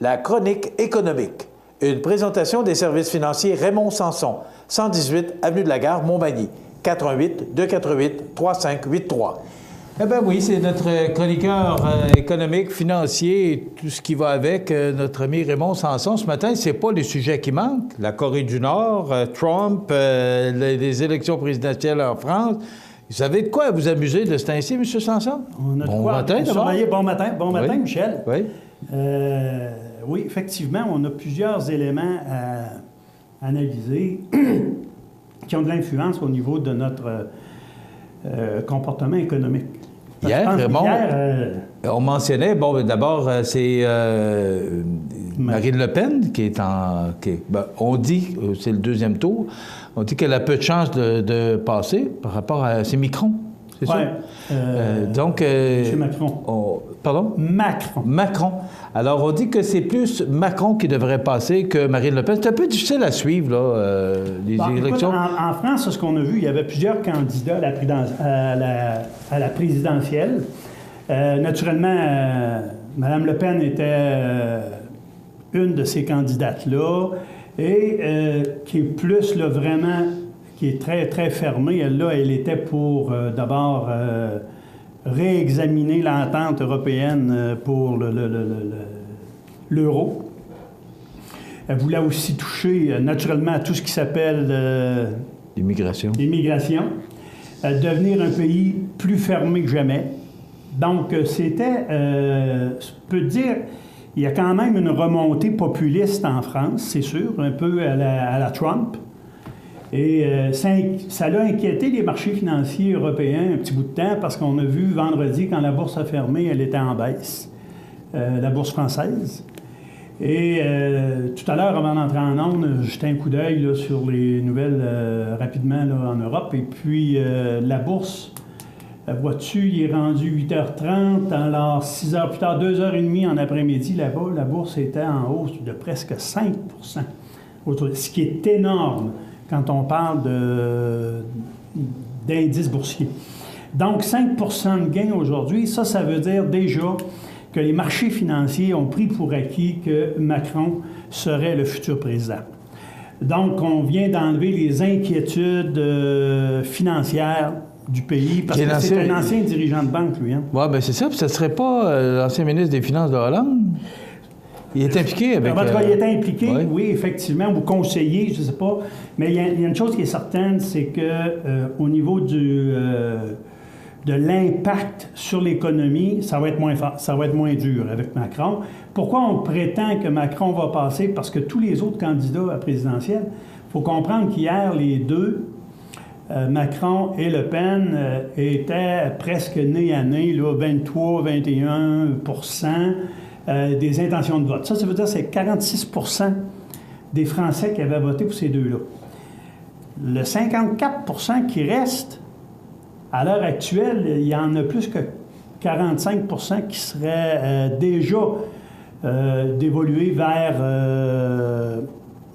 La chronique économique. Une présentation des services financiers Raymond Sanson, 118 Avenue de la Gare, Montmagny, 418-248-3583. Eh bien oui, c'est notre chroniqueur économique, financier et tout ce qui va avec, notre ami Raymond Sanson. Ce matin, c'est pas les sujets qui manquent. La Corée du Nord, Trump, les élections présidentielles en France. Vous savez de quoi vous amuser de ce temps-ci, M. Sanson? On a de bon quoi matin, d'abord. Bon matin, oui. Michel. Oui. Oui, effectivement, on a plusieurs éléments à analyser qui ont de l'influence au niveau de notre comportement économique. Hier, on mentionnait, bon, d'abord, c'est Marine Le Pen qui est en... on dit, c'est le deuxième tour, on dit qu'elle a peu de chances de passer par rapport à... C'est Macron, c'est ça? Donc... M. Macron. Pardon? Macron. Alors, on dit que c'est plus Macron qui devrait passer que Marine Le Pen. C'est un peu difficile à suivre, là, les élections. Écoute, en France, ce qu'on a vu, il y avait plusieurs candidats à la présidentielle. Naturellement, Mme Le Pen était une de ces candidates-là et qui est plus, là, vraiment, qui est très, très fermée. Elle était pour, d'abord... réexaminer l'entente européenne pour l'euro. Elle voulait aussi toucher naturellement à tout ce qui s'appelle l'immigration. Devenir un pays plus fermé que jamais. Donc, c'était, je peux te dire, il y a quand même une remontée populiste en France, c'est sûr, un peu à la Trump. Et ça l'a inquiété les marchés financiers européens un petit bout de temps parce qu'on a vu vendredi, quand la bourse a fermé, elle était en baisse, la bourse française. Et tout à l'heure, avant d'entrer en ondes, jetais un coup d'œil là, sur les nouvelles rapidement là, en Europe. Et puis, la bourse, vois-tu, il est rendu 8h30. Alors, 6 heures plus tard, 2h30 en après-midi, là-bas, la bourse était en hausse de presque 5 %, ce qui est énorme quand on parle d'indices boursiers. Donc, 5 % de gain aujourd'hui, ça veut dire déjà que les marchés financiers ont pris pour acquis que Macron serait le futur président. Donc, on vient d'enlever les inquiétudes financières du pays, parce que c'est un ancien dirigeant de banque, lui. Hein? Oui, bien c'est ça. Puis ça ne serait pas l'ancien ministre des Finances de Hollande? Il est impliqué avec... il est impliqué, oui, effectivement, ou conseiller, je ne sais pas. Mais il y a une chose qui est certaine, c'est qu'au niveau de l'impact sur l'économie, ça va être moins fort, ça va être moins dur avec Macron. Pourquoi on prétend que Macron va passer? Parce que tous les autres candidats à la présidentielle, il faut comprendre qu'hier, les deux, Macron et Le Pen, étaient presque nez à nez, là, 23-21 % des intentions de vote. Ça veut dire que c'est 46 % des Français qui avaient voté pour ces deux-là. Le 54 % qui reste, à l'heure actuelle, il y en a plus que 45 % qui seraient déjà d'évoluer vers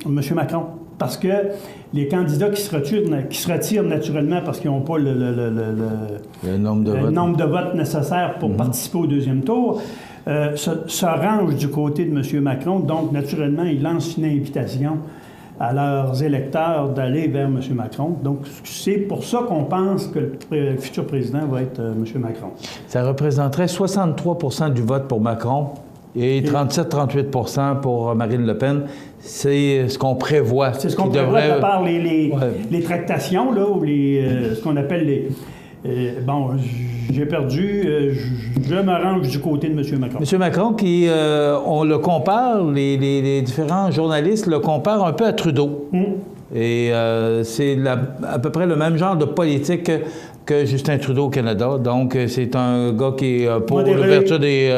M. Macron. Parce que les candidats qui se retirent naturellement parce qu'ils n'ont pas le nombre de votes nécessaires pour participer au deuxième tour, se rangent du côté de M. Macron. Donc, naturellement, ils lancent une invitation à leurs électeurs d'aller vers M. Macron. Donc, c'est pour ça qu'on pense que le futur président va être M. Macron. Ça représenterait 63 % du vote pour Macron et 37-38 % pour Marine Le Pen. C'est ce qu'on prévoit. C'est ce qu'on prévoit de par les tractations, là, ou ce qu'on appelle les... j'ai perdu. Je me range du côté de M. Macron. M. Macron, qui, on le compare, les différents journalistes le comparent un peu à Trudeau. Et c'est à peu près le même genre de politique que Justin Trudeau au Canada. Donc, c'est un gars qui est pour l'ouverture des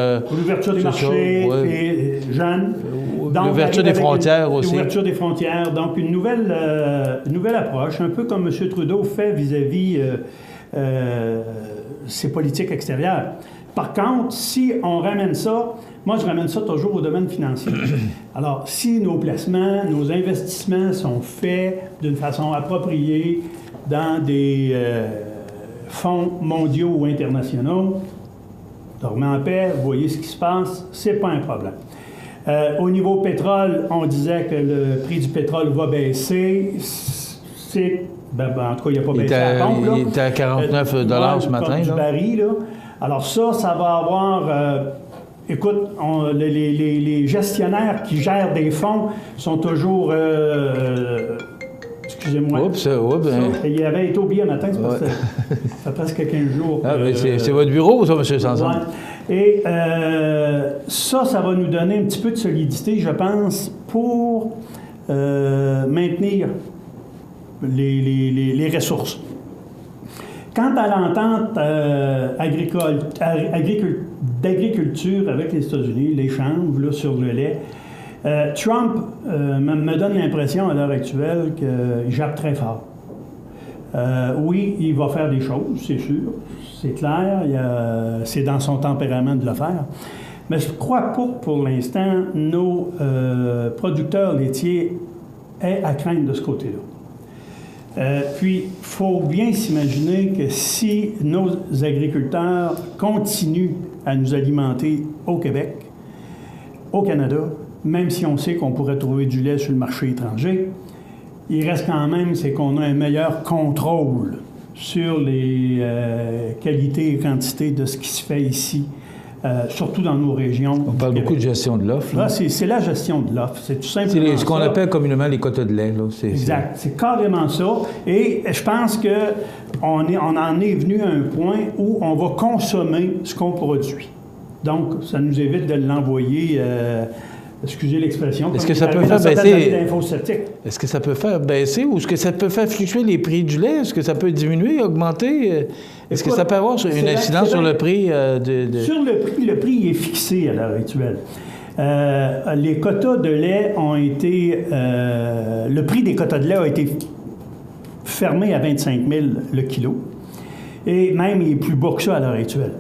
marchés, et jeune. L'ouverture des frontières aussi. L'ouverture des frontières. Donc, une nouvelle approche, un peu comme M. Trudeau fait vis-à-vis ses politiques extérieures. Par contre, si on ramène ça, moi je ramène ça toujours au domaine financier. Alors, si nos placements, nos investissements sont faits d'une façon appropriée dans des fonds mondiaux ou internationaux, dormez en paix, vous voyez ce qui se passe, c'est pas un problème. Au niveau pétrole, on disait que le prix du pétrole va baisser. En tout cas, il n'a pas baissé à la pompe. Il était à 49 ce matin. Du baril, là. Alors ça va avoir... écoute, les gestionnaires qui gèrent des fonds sont toujours... excusez-moi. Oups. Il avait été oublié un matin, c'est parce que ça fait presque 15 jours. C'est votre bureau, ça, M. Sanson? Ouais. Et ça va nous donner un petit peu de solidité, je pense, pour maintenir les ressources. Quant à l'entente d'agriculture avec les États-Unis, l'échange là, sur le lait, Trump me donne l'impression à l'heure actuelle qu'il jappe très fort. Oui, il va faire des choses, c'est sûr, c'est clair, c'est dans son tempérament de le faire. Mais je ne crois pas que pour l'instant, nos producteurs laitiers aient à craindre de ce côté-là. Puis, il faut bien s'imaginer que si nos agriculteurs continuent à nous alimenter au Québec, au Canada, même si on sait qu'on pourrait trouver du lait sur le marché étranger, il reste quand même, c'est qu'on a un meilleur contrôle sur les qualités et quantités de ce qui se fait ici, surtout dans nos régions. On parle beaucoup de gestion de l'offre. Là, c'est la gestion de l'offre. C'est tout simplement c'est ce qu'on appelle communément les quotas de lait. Là. Exact. C'est carrément ça. Et je pense qu'on en est venu à un point où on va consommer ce qu'on produit. Donc, ça nous évite de l'envoyer... excusez l'expression. Est-ce que ça peut faire baisser? Est-ce que ça peut faire baisser ou est-ce que ça peut faire fluctuer les prix du lait? Est-ce que ça peut diminuer, augmenter? Est-ce que ça peut avoir une incidence sur le prix Sur le prix est fixé à l'heure actuelle. Les quotas de lait ont été... le prix des quotas de lait a été fermé à 25 000 le kilo. Et même, il est plus bas que ça à l'heure actuelle.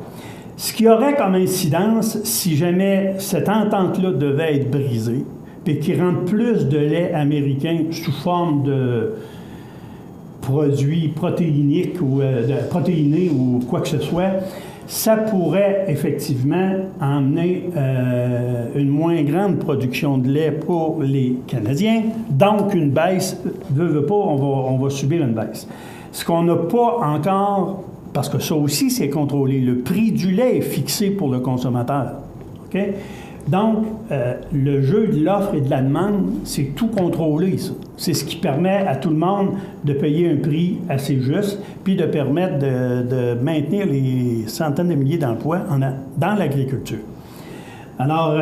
Ce qui aurait comme incidence, si jamais cette entente-là devait être brisée, puis qui rende plus de lait américain sous forme de produits protéiniques ou protéinés ou quoi que ce soit, ça pourrait effectivement emmener une moins grande production de lait pour les Canadiens. Donc, une baisse, veut pas, on va subir une baisse. Ce qu'on n'a pas encore... Parce que ça aussi, c'est contrôlé. Le prix du lait est fixé pour le consommateur. Okay? Donc, le jeu de l'offre et de la demande, c'est tout contrôlé, ça. C'est ce qui permet à tout le monde de payer un prix assez juste, puis de permettre de maintenir les centaines de milliers d'emplois dans l'agriculture. Alors,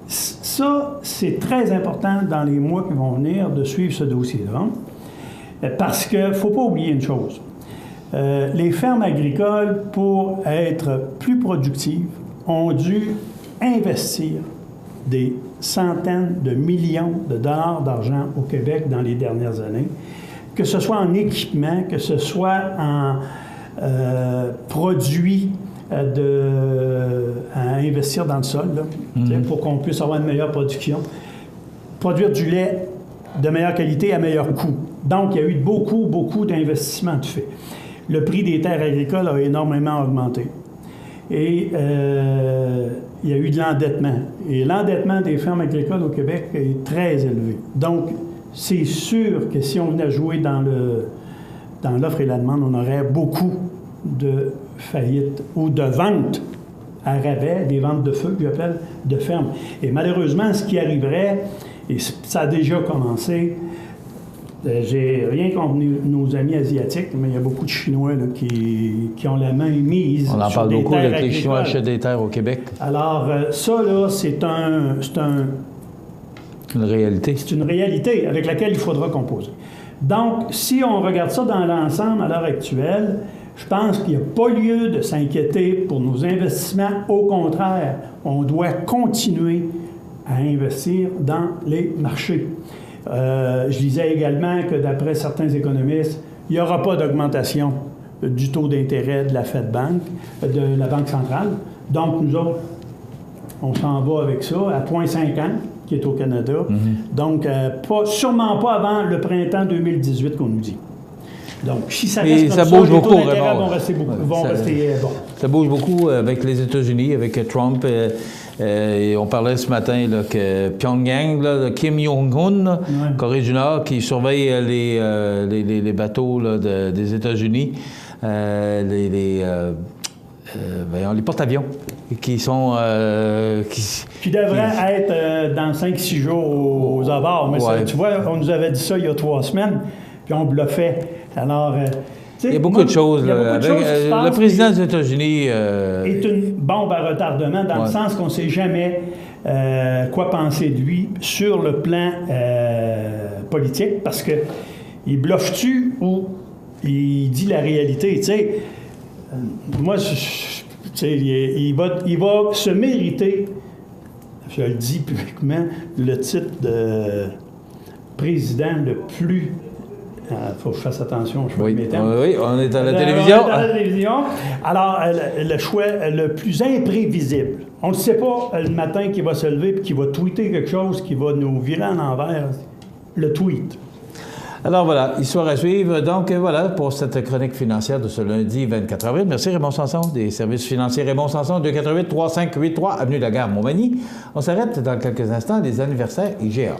ça, c'est très important dans les mois qui vont venir de suivre ce dossier-là, parce qu'il ne faut pas oublier une chose. Les fermes agricoles, pour être plus productives, ont dû investir des centaines de millions de dollars d'argent au Québec dans les dernières années, que ce soit en équipement, que ce soit en produits à investir dans le sol, là, pour qu'on puisse avoir une meilleure production. Produire du lait de meilleure qualité à meilleur coût. Donc, il y a eu beaucoup d'investissements de fait. Le prix des terres agricoles a énormément augmenté. Et il y a eu de l'endettement. Et l'endettement des fermes agricoles au Québec est très élevé. Donc, c'est sûr que si on venait jouer dans l'offre et la demande, on aurait beaucoup de faillites ou de ventes à rabais, des ventes de feu, que j'appelle, de fermes. Et malheureusement, ce qui arriverait, et ça a déjà commencé, j'ai rien contre nos amis asiatiques, mais il y a beaucoup de Chinois là, qui ont la main mise. On en parle beaucoup avec les Chinois achètent des terres au Québec. Alors, ça, là, c'est une réalité. C'est une réalité avec laquelle il faudra composer. Donc, si on regarde ça dans l'ensemble à l'heure actuelle, je pense qu'il n'y a pas lieu de s'inquiéter pour nos investissements. Au contraire, on doit continuer à investir dans les marchés. Je disais également que d'après certains économistes, il n'y aura pas d'augmentation du taux d'intérêt de la Fed Bank, de la Banque centrale. Donc, nous autres, on s'en va avec ça à 0,50, qui est au Canada. Donc, sûrement pas avant le printemps 2018 qu'on nous dit. Donc, si ça reste comme ça, les taux d'intérêt vont rester bons. Ça bouge beaucoup avec les États-Unis, avec Trump. Et on parlait ce matin là, que Pyongyang, là, Kim Jong-un, Corée du Nord, qui surveille les bateaux là, des États-Unis, les porte-avions, qui sont... qui devraient être dans 5-6 jours aux abords. Mais ça, tu vois, on nous avait dit ça il y a 3 semaines, puis on bluffait. Alors... il y a beaucoup de choses. Le président des États-Unis est une bombe à retardement dans le sens qu'on ne sait jamais quoi penser de lui sur le plan politique, parce que il bluffe-tu ou il dit la réalité. Tu sais, moi, il va se mériter, je le dis publiquement, le titre de président le plus... Il faut que je fasse attention, je vois mes termes. Oui, on est à la télévision. On est à la télévision. Alors, le choix le plus imprévisible. On ne sait pas le matin qui va se lever et qui va tweeter quelque chose qui va nous virer en envers. Le tweet. Alors voilà, histoire à suivre. Donc voilà pour cette chronique financière de ce lundi 24 avril. Merci Raymond Sanson des services financiers. Raymond Sanson, 288-3583, avenue de la Gare Montmagny. On s'arrête dans quelques instants, les anniversaires IGA.